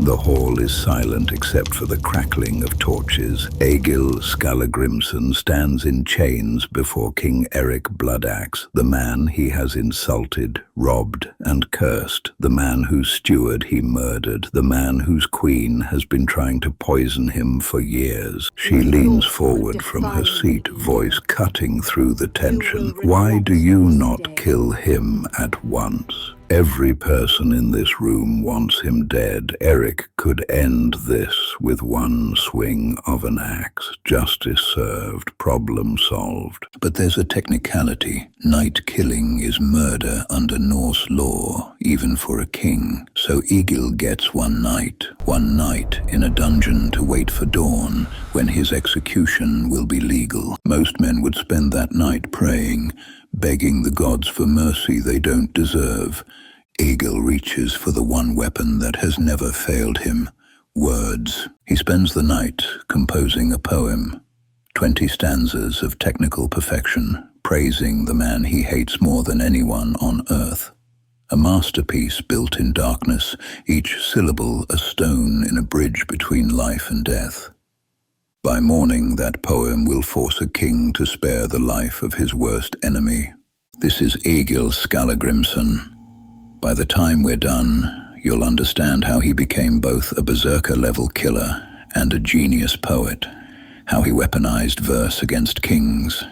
The hall is silent except for the crackling of torches. Egil Skallagrimsson stands in chains before King Eric Bloodaxe, the man he has insulted, robbed, and cursed, the man whose steward he murdered, the man whose queen has been trying to poison him for years. She leans forward from her seat, voice cutting through the tension. Why do you not kill him at once? Every person in this room wants him dead. Eric could end this with one swing of an axe. Justice served, problem solved. But there's a technicality. Night killing is murder under Norse law, even for a king. So Egil gets one night in a dungeon to wait for dawn, when his execution will be legal. Most men would spend that night praying, begging the gods for mercy they don't deserve. Egil reaches for the one weapon that has never failed him, words. He spends the night composing a poem, 20 stanzas of technical perfection, praising the man he hates more than anyone on earth. A masterpiece built in darkness, each syllable a stone in a bridge between life and death. By morning, that poem will force a king to spare the life of his worst enemy. This is Egil Skallagrimsson. By the time we're done, you'll understand how he became both a berserker-level killer and a genius poet, how he weaponized verse against kings,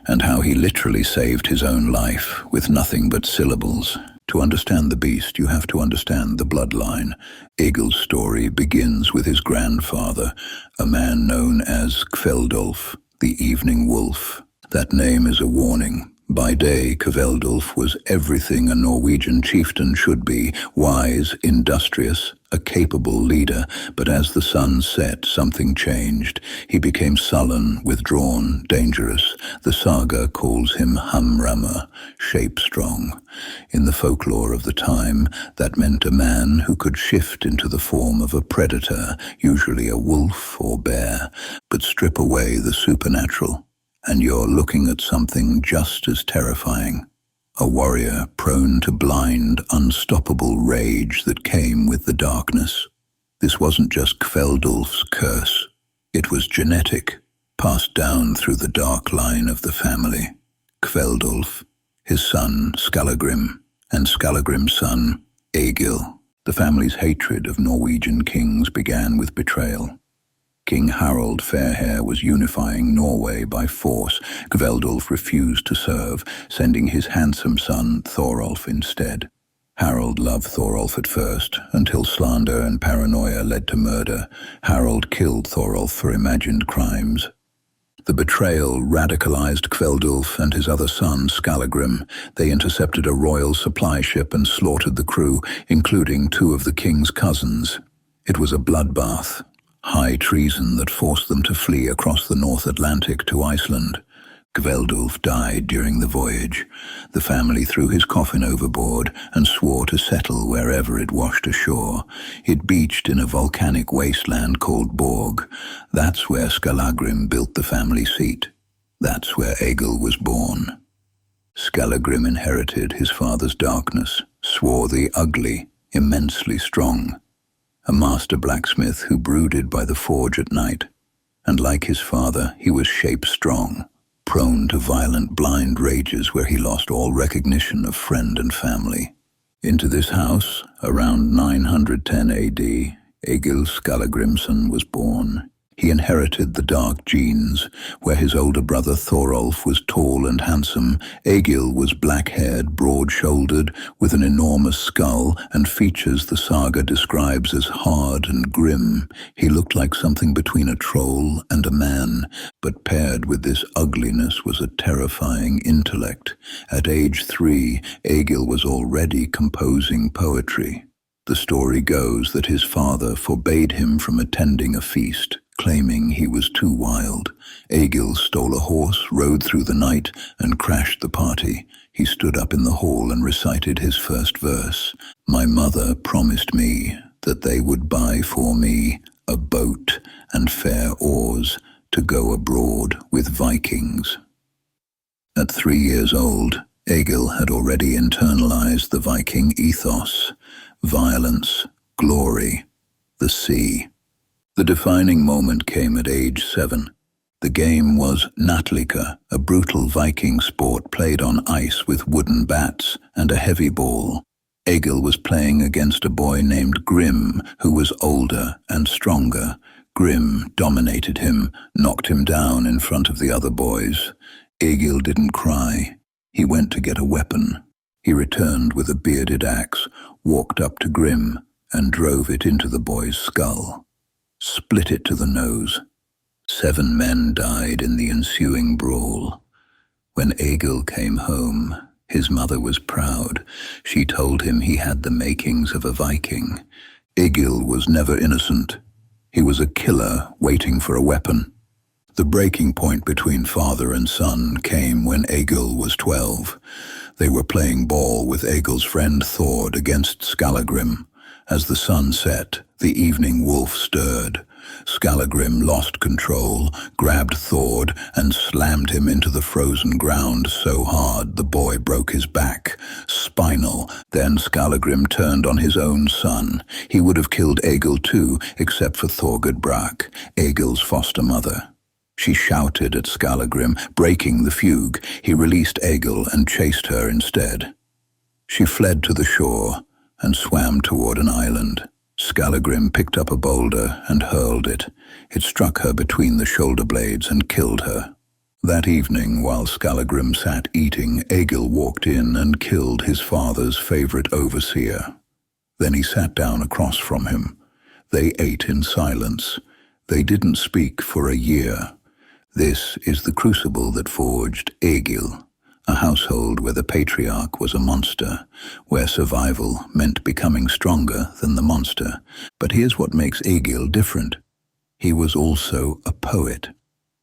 and how he literally saved his own life with nothing but syllables. To understand the beast, you have to understand the bloodline. Egil's story begins with his grandfather, a man known as Kveldulf, the Evening Wolf. That name is a warning. By day, Kveldulf was everything a Norwegian chieftain should be, wise, industrious, a capable leader. But as the sun set, something changed. He became sullen, withdrawn, dangerous. The saga calls him Hamrammer, shape-strong. In the folklore of the time, that meant a man who could shift into the form of a predator, usually a wolf or bear, but strip away the supernatural, and you're looking at something just as terrifying. A warrior prone to blind, unstoppable rage that came with the darkness. This wasn't just Kveldulf's curse. It was genetic, passed down through the dark line of the family. Kveldulf, his son Skallagrim, and Skallagrim's son Egil. The family's hatred of Norwegian kings began with betrayal. King Harald Fairhair was unifying Norway by force. Kveldulf refused to serve, sending his handsome son Thorolf instead. Harald loved Thorolf at first, until slander and paranoia led to murder. Harald killed Thorolf for imagined crimes. The betrayal radicalized Kveldulf and his other son, Skallagrim. They intercepted a royal supply ship and slaughtered the crew, including 2 of the king's cousins. It was a bloodbath. High treason that forced them to flee across the North Atlantic to Iceland. Kveldulf died during the voyage. The family threw his coffin overboard and swore to settle wherever it washed ashore. It beached in a volcanic wasteland called Borg. That's where Skallagrim built the family seat. That's where Egil was born. Skallagrim inherited his father's darkness, swarthy, ugly, immensely strong. A master blacksmith who brooded by the forge at night. And like his father, he was shape-strong, prone to violent blind rages where he lost all recognition of friend and family. Into this house, around 910 AD, Egil Skallagrimsson was born. He inherited the dark genes. Where his older brother Thorolf was tall and handsome, Egil was black-haired, broad-shouldered, with an enormous skull and features the saga describes as hard and grim. He looked like something between a troll and a man, but paired with this ugliness was a terrifying intellect. At age 3, Egil was already composing poetry. The story goes that his father forbade him from attending a feast, claiming he was too wild. Egil stole a horse, rode through the night, and crashed the party. He stood up in the hall and recited his first verse. My mother promised me that they would buy for me a boat and fair oars to go abroad with Vikings. At 3 years old, Egil had already internalized the Viking ethos, violence, glory, the sea. The defining moment came at age 7. The game was Natlika, a brutal Viking sport played on ice with wooden bats and a heavy ball. Egil was playing against a boy named Grim, who was older and stronger. Grim dominated him, knocked him down in front of the other boys. Egil didn't cry. He went to get a weapon. He returned with a bearded axe, walked up to Grim, and drove it into the boy's skull. Split it to the nose. 7 men died in the ensuing brawl. When Egil came home, his mother was proud. She told him he had the makings of a Viking. Egil was never innocent. He was a killer waiting for a weapon. The breaking point between father and son came when Egil was 12. They were playing ball with Egil's friend Thord against Skallagrim. As the sun set, the evening wolf stirred. Skallagrim lost control, grabbed Thord, and slammed him into the frozen ground so hard the boy broke his back. Spinal. Then Skallagrim turned on his own son. He would have killed Egil too, except for Thorgerd Brak, Egil's foster mother. She shouted at Skallagrim, breaking the fugue. He released Egil and chased her instead. She fled to the shore and swam toward an island. Skallagrim picked up a boulder and hurled it. It struck her between the shoulder blades and killed her. That evening, while Skallagrim sat eating, Egil walked in and killed his father's favorite overseer. Then he sat down across from him. They ate in silence. They didn't speak for a year. This is the crucible that forged Egil, a household where the patriarch was a monster, where survival meant becoming stronger than the monster. But here's what makes Egil different. He was also a poet.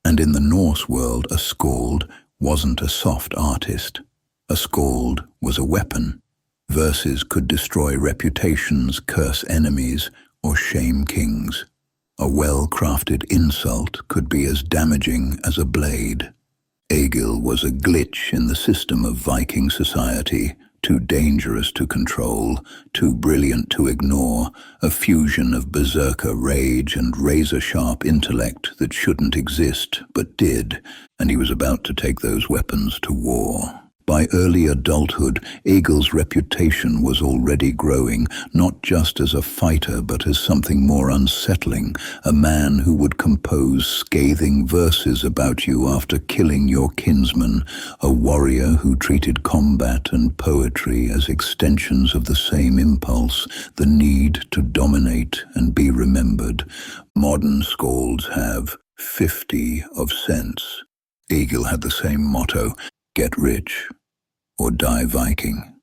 And in the Norse world, a skald wasn't a soft artist. A skald was a weapon. Verses could destroy reputations, curse enemies, or shame kings. A well-crafted insult could be as damaging as a blade. Egil was a glitch in the system of Viking society, too dangerous to control, too brilliant to ignore, a fusion of berserker rage and razor-sharp intellect that shouldn't exist, but did, and he was about to take those weapons to war. By early adulthood, Egil's reputation was already growing, not just as a fighter but as something more unsettling, a man who would compose scathing verses about you after killing your kinsman, a warrior who treated combat and poetry as extensions of the same impulse, the need to dominate and be remembered. Modern skalds have 50 of sense. Egil had the same motto, get rich or die Viking.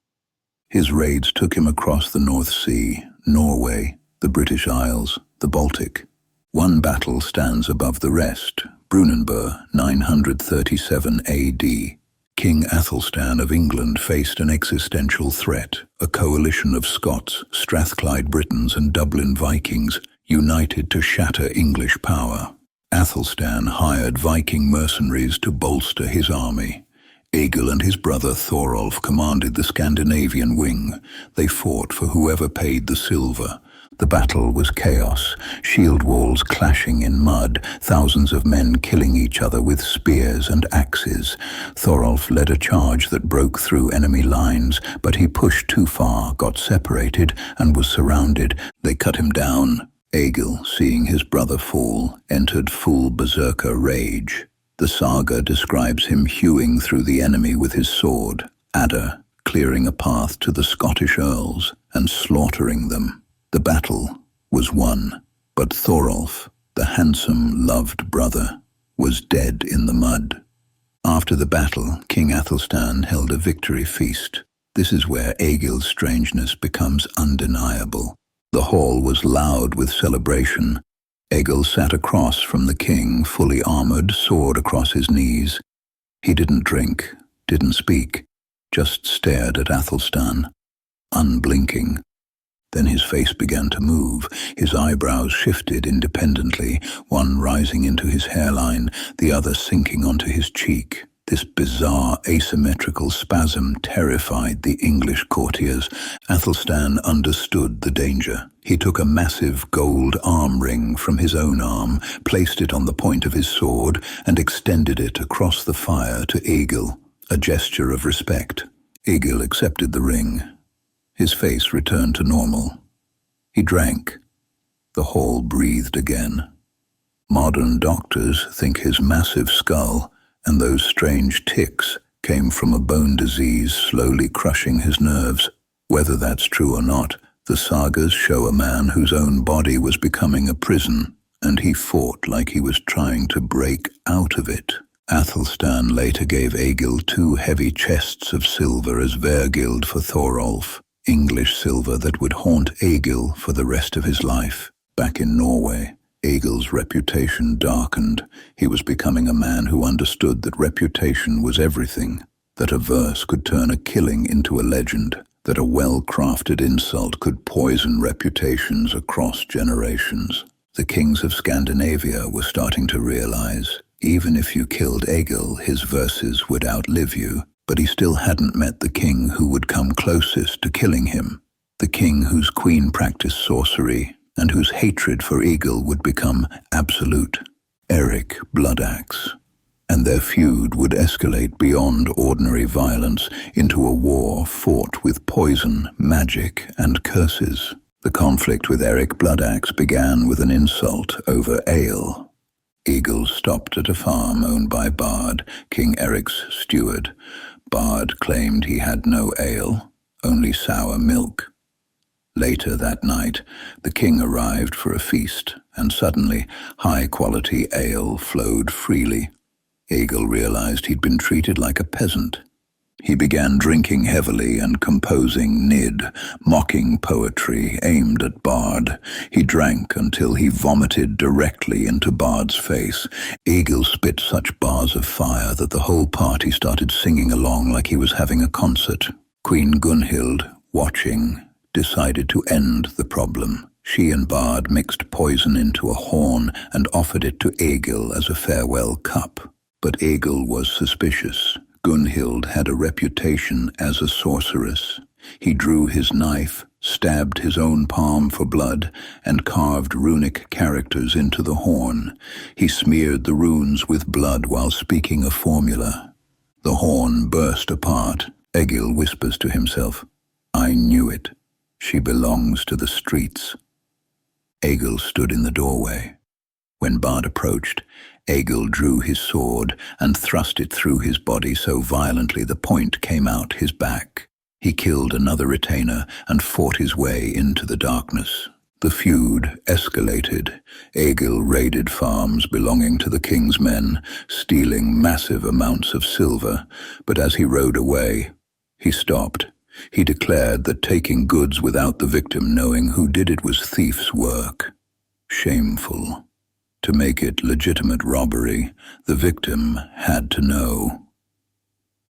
His raids took him across the North Sea, Norway, the British Isles, the Baltic. One battle stands above the rest, Brunanburh, 937 AD. King Athelstan of England faced an existential threat, a coalition of Scots, Strathclyde Britons and Dublin Vikings, united to shatter English power. Athelstan hired Viking mercenaries to bolster his army. Egil and his brother Thorolf commanded the Scandinavian wing. They fought for whoever paid the silver. The battle was chaos, shield walls clashing in mud, thousands of men killing each other with spears and axes. Thorolf led a charge that broke through enemy lines, but he pushed too far, got separated, and was surrounded. They cut him down. Egil, seeing his brother fall, entered full berserker rage. The saga describes him hewing through the enemy with his sword, Adder, clearing a path to the Scottish earls and slaughtering them. The battle was won, but Thorolf, the handsome, loved brother, was dead in the mud. After the battle, King Athelstan held a victory feast. This is where Egil's strangeness becomes undeniable. The hall was loud with celebration. Egil sat across from the king, fully armored, sword across his knees. He didn't drink, didn't speak, just stared at Athelstan, unblinking. Then his face began to move. His eyebrows shifted independently, one rising into his hairline, the other sinking onto his cheek. This bizarre asymmetrical spasm terrified the English courtiers. Athelstan understood the danger. He took a massive gold arm ring from his own arm, placed it on the point of his sword, and extended it across the fire to Egil, a gesture of respect. Egil accepted the ring. His face returned to normal. He drank. The hall breathed again. Modern doctors think his massive skull and those strange tics came from a bone disease slowly crushing his nerves. Whether that's true or not, the sagas show a man whose own body was becoming a prison, and he fought like he was trying to break out of it. Athelstan later gave Egil 2 heavy chests of silver as vergild for Thorolf, English silver that would haunt Egil for the rest of his life. Back in Norway, Egil's reputation darkened. He was becoming a man who understood that reputation was everything, that a verse could turn a killing into a legend, that a well-crafted insult could poison reputations across generations. The kings of Scandinavia were starting to realize, even if you killed Egil, his verses would outlive you, but he still hadn't met the king who would come closest to killing him, the king whose queen practiced sorcery, and whose hatred for Egil would become absolute, Eric Bloodaxe. And their feud would escalate beyond ordinary violence into a war fought with poison, magic, and curses. The conflict with Eric Bloodaxe began with an insult over ale. Egil stopped at a farm owned by Bard, King Eric's steward. Bard claimed he had no ale, only sour milk. Later that night, the king arrived for a feast, and suddenly, high-quality ale flowed freely. Egil realized he'd been treated like a peasant. He began drinking heavily and composing nid, mocking poetry aimed at Bard. He drank until he vomited directly into Bard's face. Egil spit such bars of fire that the whole party started singing along like he was having a concert. Queen Gunhild, watching, decided to end the problem. She and Bard mixed poison into a horn and offered it to Egil as a farewell cup. But Egil was suspicious. Gunhild had a reputation as a sorceress. He drew his knife, stabbed his own palm for blood, and carved runic characters into the horn. He smeared the runes with blood while speaking a formula. The horn burst apart. Egil whispers to himself, "I knew it. She belongs to the streets." Egil stood in the doorway. When Bard approached, Egil drew his sword and thrust it through his body so violently the point came out his back. He killed another retainer and fought his way into the darkness. The feud escalated. Egil raided farms belonging to the king's men, stealing massive amounts of silver, but as he rode away, he stopped. He declared that taking goods without the victim knowing who did it was thief's work. Shameful. To make it legitimate robbery, the victim had to know.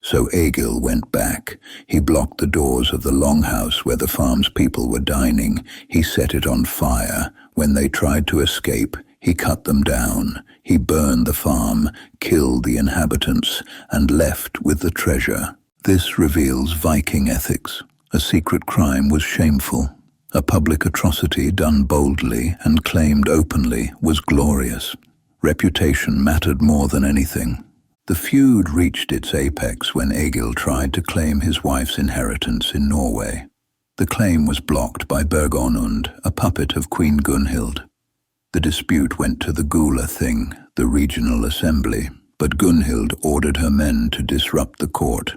So Egil went back. He blocked the doors of the longhouse where the farm's people were dining. He set it on fire. When they tried to escape, he cut them down. He burned the farm, killed the inhabitants, and left with the treasure. This reveals Viking ethics. A secret crime was shameful. A public atrocity done boldly and claimed openly was glorious. Reputation mattered more than anything. The feud reached its apex when Egil tried to claim his wife's inheritance in Norway. The claim was blocked by Berg Onund, a puppet of Queen Gunhild. The dispute went to the Gula Thing, the regional assembly, but Gunhild ordered her men to disrupt the court.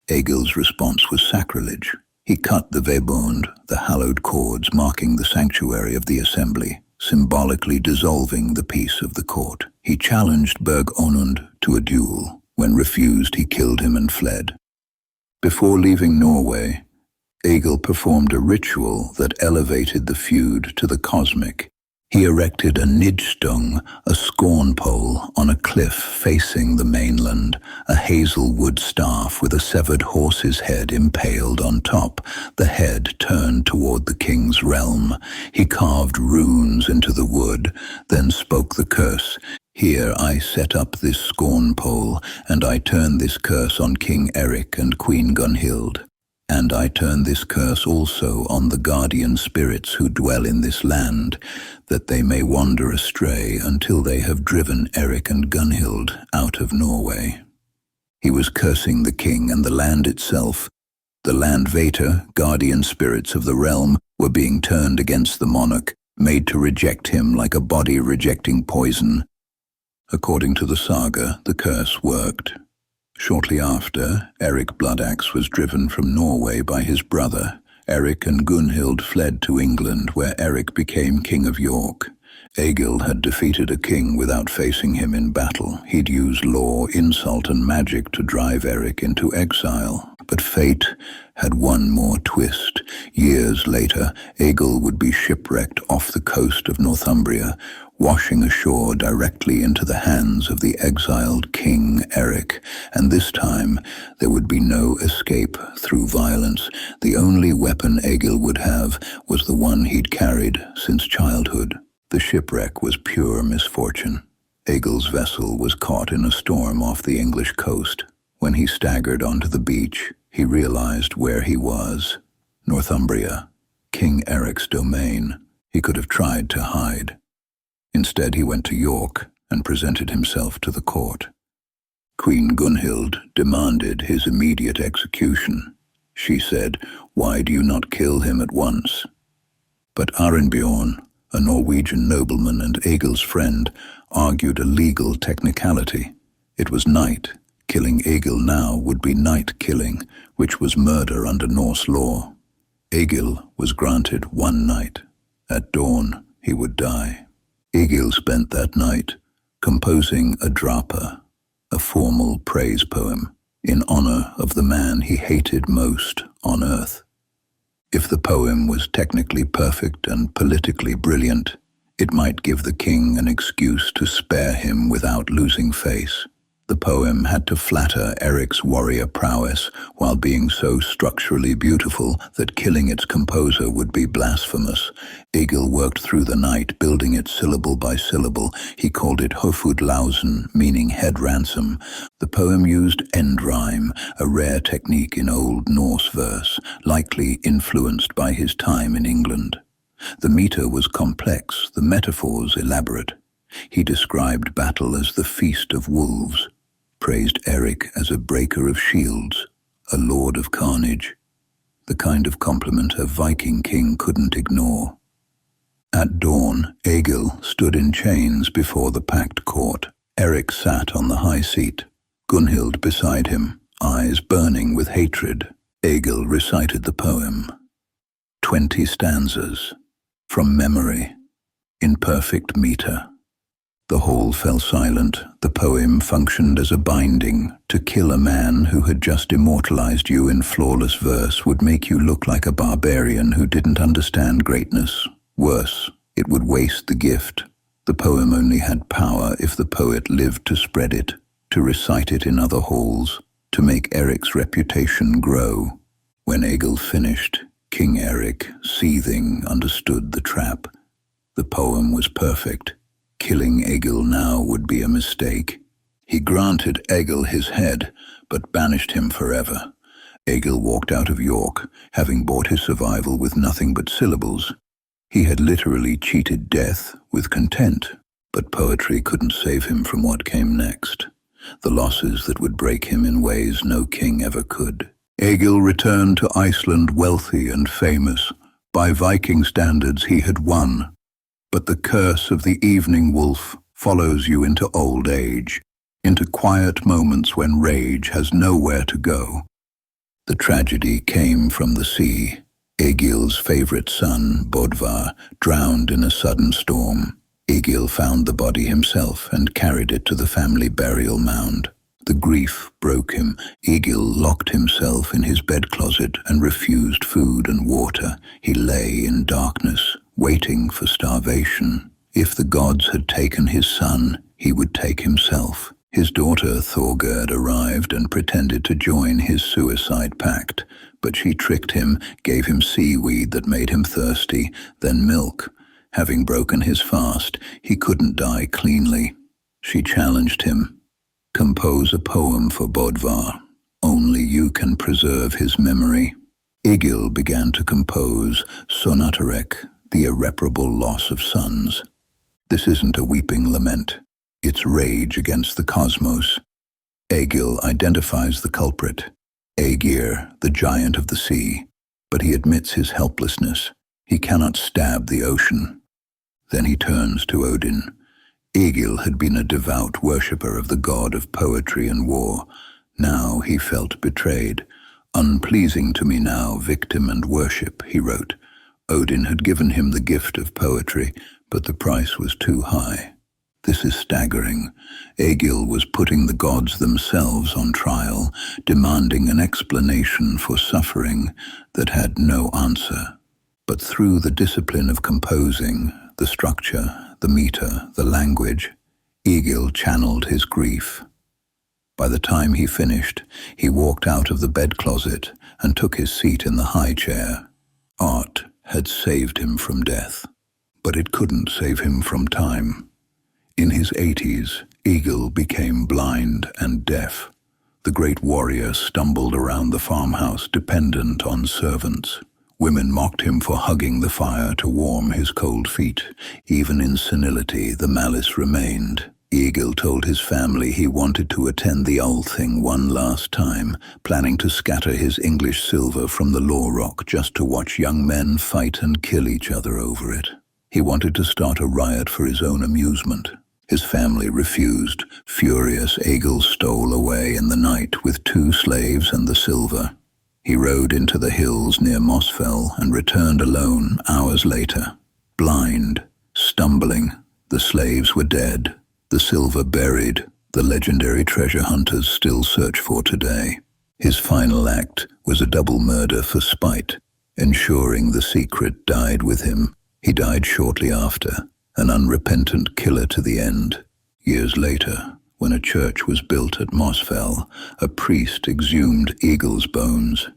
Egil's response was sacrilege. He cut the Vebund, the hallowed cords marking the sanctuary of the assembly, symbolically dissolving the peace of the court. He challenged Berg Onund to a duel. When refused, he killed him and fled. Before leaving Norway, Egil performed a ritual that elevated the feud to the cosmic. He erected a nidstung, a scornpole, on a cliff facing the mainland, a hazelwood staff with a severed horse's head impaled on top, the head turned toward the king's realm. He carved runes into the wood, then spoke the curse. Here I set up this Scornpole, and I turn this curse on King Eric and Queen Gunhild. And I turn this curse also on the guardian spirits who dwell in this land, that they may wander astray until they have driven Eric and Gunhild out of Norway. He was cursing the king and the land itself. The land Vater, guardian spirits of the realm, were being turned against the monarch, made to reject him like a body rejecting poison. According to the saga, the curse worked. Shortly after, Eric Bloodaxe was driven from Norway by his brother. Eric and Gunhild fled to England, where Eric became King of York. Egil had defeated a king without facing him in battle. He'd used law, insult, and magic to drive Eric into exile. But fate had one more twist. Years later, Egil would be shipwrecked off the coast of Northumbria, washing ashore directly into the hands of the exiled King Eric. And this time, there would be no escape through violence. The only weapon Egil would have was the one he'd carried since childhood. The shipwreck was pure misfortune. Egil's vessel was caught in a storm off the English coast. When he staggered onto the beach, he realized where he was. Northumbria, King Eric's domain. He could have tried to hide. Instead, he went to York and presented himself to the court. Queen Gunhild demanded his immediate execution. She said, "Why do you not kill him at once?" But Arinbjorn, a Norwegian nobleman and Egil's friend, argued a legal technicality. It was night. Killing Egil now would be night killing, which was murder under Norse law. Egil was granted one night. At dawn, he would die. Egil spent that night composing a drapa, a formal praise poem, in honor of the man he hated most on earth. If the poem was technically perfect and politically brilliant, it might give the king an excuse to spare him without losing face. The poem had to flatter Eric's warrior prowess while being so structurally beautiful that killing its composer would be blasphemous. Egil worked through the night, building it syllable by syllable. He called it Hofudlausen, meaning head ransom. The poem used end rhyme, a rare technique in Old Norse verse, likely influenced by his time in England. The meter was complex, the metaphors elaborate. He described battle as the feast of wolves, praised Eric as a breaker of shields, a lord of carnage, the kind of compliment a Viking king couldn't ignore. At dawn, Egil stood in chains before the packed court. Eric sat on the high seat, Gunhild beside him, eyes burning with hatred. Egil recited the poem. 20 stanzas, from memory, in perfect meter. The hall fell silent. The poem functioned as a binding. To kill a man who had just immortalized you in flawless verse would make you look like a barbarian who didn't understand greatness. Worse, it would waste the gift. The poem only had power if the poet lived to spread it, to recite it in other halls, to make Eric's reputation grow. When Egil finished, King Eric, seething, understood the trap. The poem was perfect. Killing Egil now would be a mistake. He granted Egil his head, but banished him forever. Egil walked out of York, having bought his survival with nothing but syllables. He had literally cheated death with content, but poetry couldn't save him from what came next. The losses that would break him in ways no king ever could. Egil returned to Iceland wealthy and famous. By Viking standards, he had won. But the curse of the evening wolf follows you into old age, into quiet moments when rage has nowhere to go. The tragedy came from the sea. Egil's favorite son, Bodvar, drowned in a sudden storm. Egil found the body himself and carried it to the family burial mound. The grief broke him. Egil locked himself in his bed closet and refused food and water. He lay in darkness, waiting for starvation. If the gods had taken his son, he would take himself. His daughter Thorgerd arrived and pretended to join his suicide pact, but she tricked him, gave him seaweed that made him thirsty, then milk. Having broken his fast, he couldn't die cleanly. She challenged him. Compose a poem for Bodvar. Only you can preserve his memory. Egil began to compose Sonatarek, the irreparable loss of sons. This isn't a weeping lament. It's rage against the cosmos. Egil identifies the culprit, Aegir, the giant of the sea, but he admits his helplessness. He cannot stab the ocean. Then he turns to Odin. Egil had been a devout worshipper of the god of poetry and war. Now he felt betrayed. Unpleasing to me now, victim and worship, he wrote. Odin had given him the gift of poetry, but the price was too high. This is staggering. Egil was putting the gods themselves on trial, demanding an explanation for suffering that had no answer. But through the discipline of composing, the structure, the meter, the language, Egil channeled his grief. By the time he finished, he walked out of the bed closet and took his seat in the high chair. Art had saved him from death, but it couldn't save him from time. In his 80s, Egil became blind and deaf. The great warrior stumbled around the farmhouse dependent on servants. Women mocked him for hugging the fire to warm his cold feet. Even in senility, the malice remained. Egil told his family he wanted to attend the Althing one last time, planning to scatter his English silver from the Law Rock just to watch young men fight and kill each other over it. He wanted to start a riot for his own amusement. His family refused. Furious, Egil stole away in the night with 2 slaves and the silver. He rode into the hills near Mossfell and returned alone hours later. Blind, stumbling, the slaves were dead, the silver buried, the legendary treasure hunters still search for today. His final act was a double murder for spite, ensuring the secret died with him. He died shortly after, an unrepentant killer to the end. Years later, when a church was built at Mossfell, a priest exhumed Egil's bones.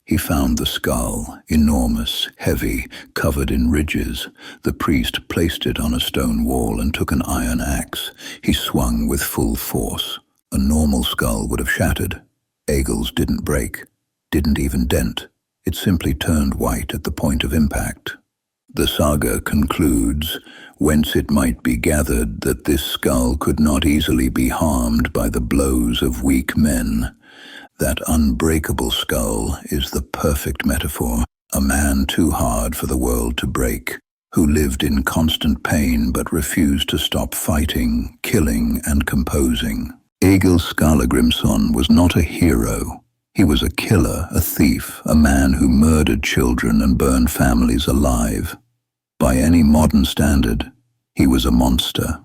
He found the skull, enormous, heavy, covered in ridges. The priest placed it on a stone wall and took an iron axe. He swung with full force. A normal skull would have shattered. Egil's didn't break, didn't even dent. It simply turned white at the point of impact. The saga concludes, whence it might be gathered that this skull could not easily be harmed by the blows of weak men. That unbreakable skull is the perfect metaphor, a man too hard for the world to break, who lived in constant pain but refused to stop fighting, killing, and composing. Egil Skallagrimsson was not a hero. He was a killer, a thief, a man who murdered children and burned families alive. By any modern standard, he was a monster.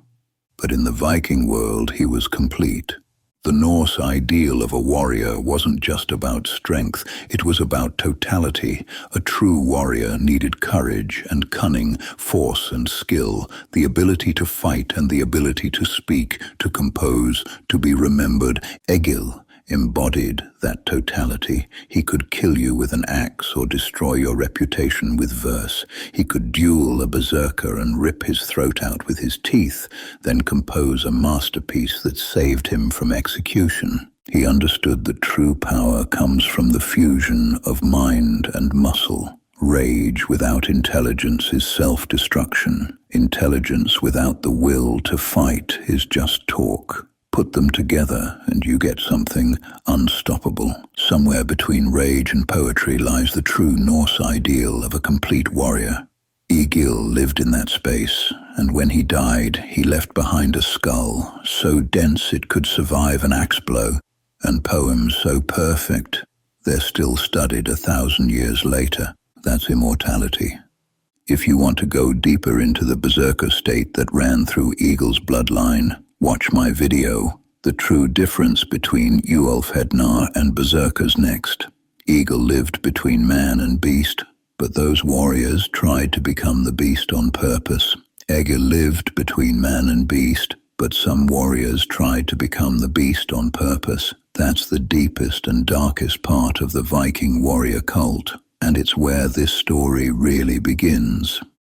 But in the Viking world, he was complete. The Norse ideal of a warrior wasn't just about strength, it was about totality. A true warrior needed courage and cunning, force and skill, the ability to fight and the ability to speak, to compose, to be remembered. Egil embodied that totality. He could kill you with an axe or destroy your reputation with verse. He could duel a berserker and rip his throat out with his teeth, then compose a masterpiece that saved him from execution. He understood that true power comes from the fusion of mind and muscle. Rage without intelligence is self-destruction. Intelligence without the will to fight is just talk. Put them together and you get something unstoppable. Somewhere between rage and poetry lies the true Norse ideal of a complete warrior. Egil lived in that space, and when he died, he left behind a skull so dense it could survive an axe blow, and poems so perfect they're still studied 1,000 years later. That's immortality. If you want to go deeper into the berserker state that ran through Egil's bloodline, watch my video, The True Difference Between Uolfhednar and Berserkers next. Egil lived between man and beast, but those warriors tried to become the beast on purpose. Egil lived between man and beast, but some warriors tried to become the beast on purpose. That's the deepest and darkest part of the Viking warrior cult, and it's where this story really begins.